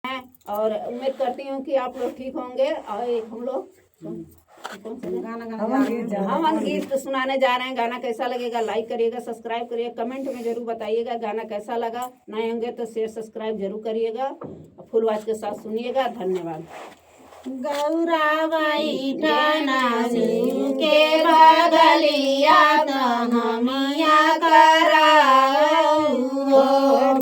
और उम्मीद करती हूँ कि आप लोग ठीक होंगे। और हम लोग हवन गीत सुनाने जा रहे हैं। गाना कैसा लगेगा लाइक करिएगा, सब्सक्राइब करिएगा, कमेंट में जरूर बताइएगा गाना कैसा लगा। नए होंगे तो शेयर सब्सक्राइब जरूर करिएगा, फुल आवाज के साथ सुनिएगा। धन्यवाद। गौरा बैठना शिव के बगलिया हमिया कराओ।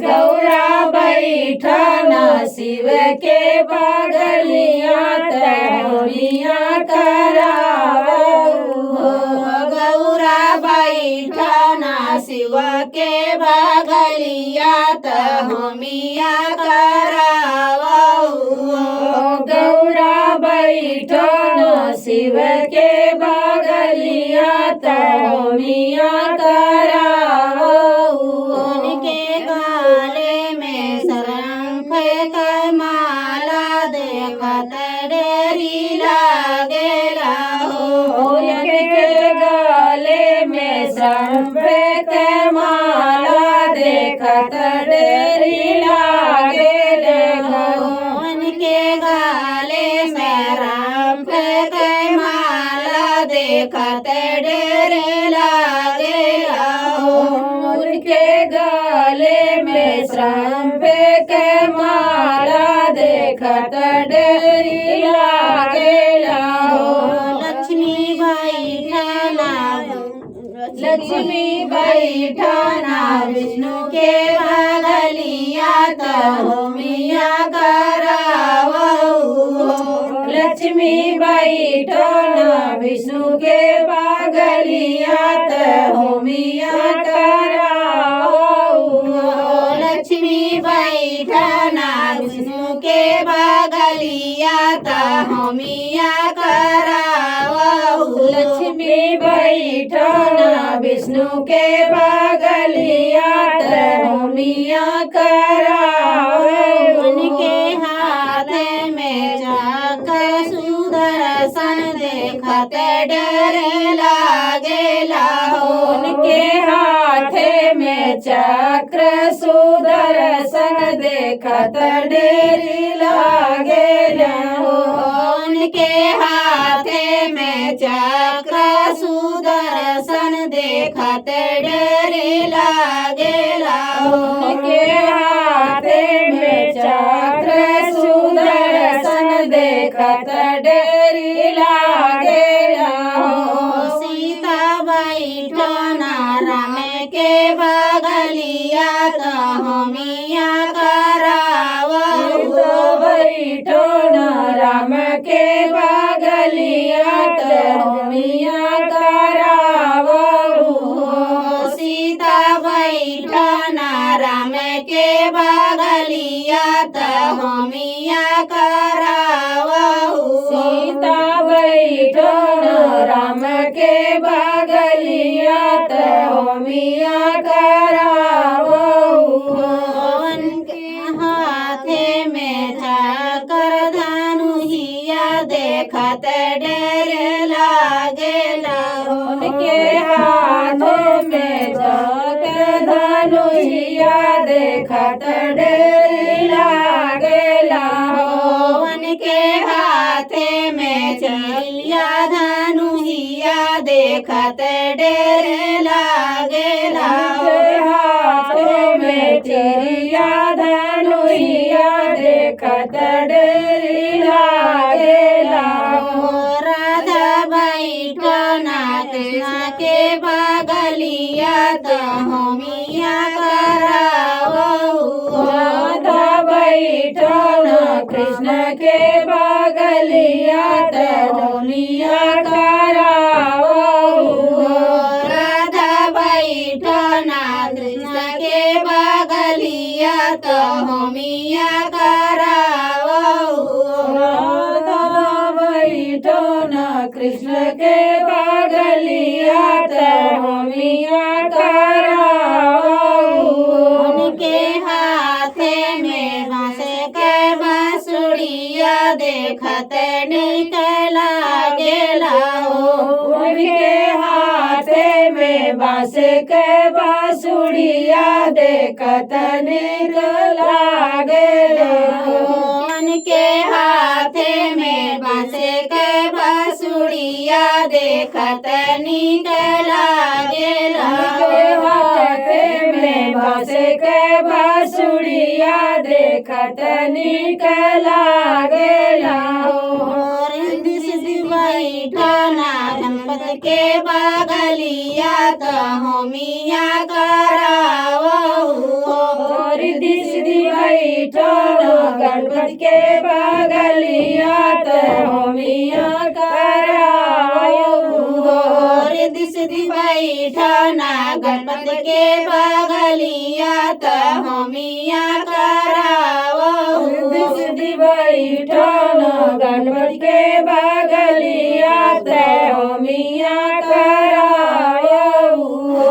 गौरा बैठना शिव के बगलिया हमिया कराओ। गौरा बैठना शिव के बगलिया हमिया कराओ। गौरा बैठना शिव के बगलिया हमिया कराओ। उनके गले में शंख के माला देखत डेरी लागेला हो। उनके गले में शंख के माला देखत डेरी लागेला हो। उनके गले में राम के माला देखत डेरे लागेला हो। उनके गले में शंख के माला देखत डेरी लागेला हो। लक्ष्मी बैठना लक्ष्मी बैठना विष्णु के बगलिया हमिया कराओ। लक्ष्मी बैठना विष्णु के बगलिया हमिया कराओ। लक्ष्मी बैठना विष्णु के बगलिया हमिया कराओ। लक्ष्मी बैठना विष्णु के बगलिया हमिया कराओ। उनके हाथ में चक्र सुदर्शन देखत डर लागेला हो। उनके हाथ में चक्र सुदर्शन देखत डेरी लागेला हो। उनके हाथ में चक्र सुदर्शन देखत डर लागेला हो। उनके हाथ में चक्र सुदर्शन देखत डेरी लागेला हो। सीता बैठना राम के बगलिया हमिया कराओ। बैठना राम के बगलिया हमिया कराओ। सीता बैठना राम के बगलिया हमिया कराओ। सीता बैठना राम के बगलिया हमिया कराओ। उनके हाथे में चक्र धनुहिया देखत डर लागेला हो। उनके हाथों में चक्र धनुहिया देखत डेरी लागेला हो। उनके हाथे में चलिया धनुहिया देखत डर लागेला हो। उनके हाथों में चिड़िया धनुहिया देखत डेरी लागेला हो। राधा बैठना कृष्ण के बगलिया हमिया कराओ। राधा बैठना कृष्ण के बगलिया हमिया कराओ। राधा बैठना कृष्ण के बगलिया हमिया कराओ। राधा बैठना कृष्ण के बगलिया हमिया कराओ। उनके हाथे में बांस के बांसुरिया देखत निक लागेला हो। उनके हाथे में बांस के बांसुरिया देखत निक लागेला हो। बांसुड़िया देखत नीक लागेला उनके हाथे में बांस के बांसुड़िया देखत नीक लागेला हो। रिद्धि सिद्धि बैठना गणपति के बगलिया त होमिया करावहु हो। रिद्धि सिद्धि बैठन गणपति के बगलिया त होमिया करावहु हो। रिद्धि सिद्धि बैठना गणपति के बगलिया त होमिया करावहु रिद्धि सिद्धि बैठन गणपति के बगलिया त होमिया करावहु हो।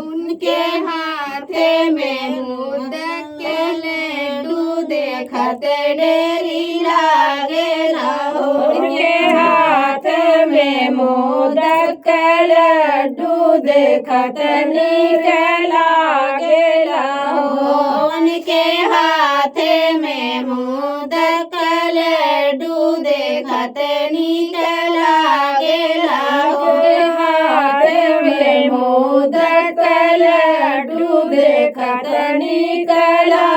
उनके हाथे में मोदक के लड्डू देखत डेरी लागेला हो। उनके हाथ में मोदक के लड्डू देखत नीक लागेला हो। उनके हाथे में मोदक के लड्डू देखत नीक लागेला उनके हाथ में मोदक के लड्डू देखत नीक लागेला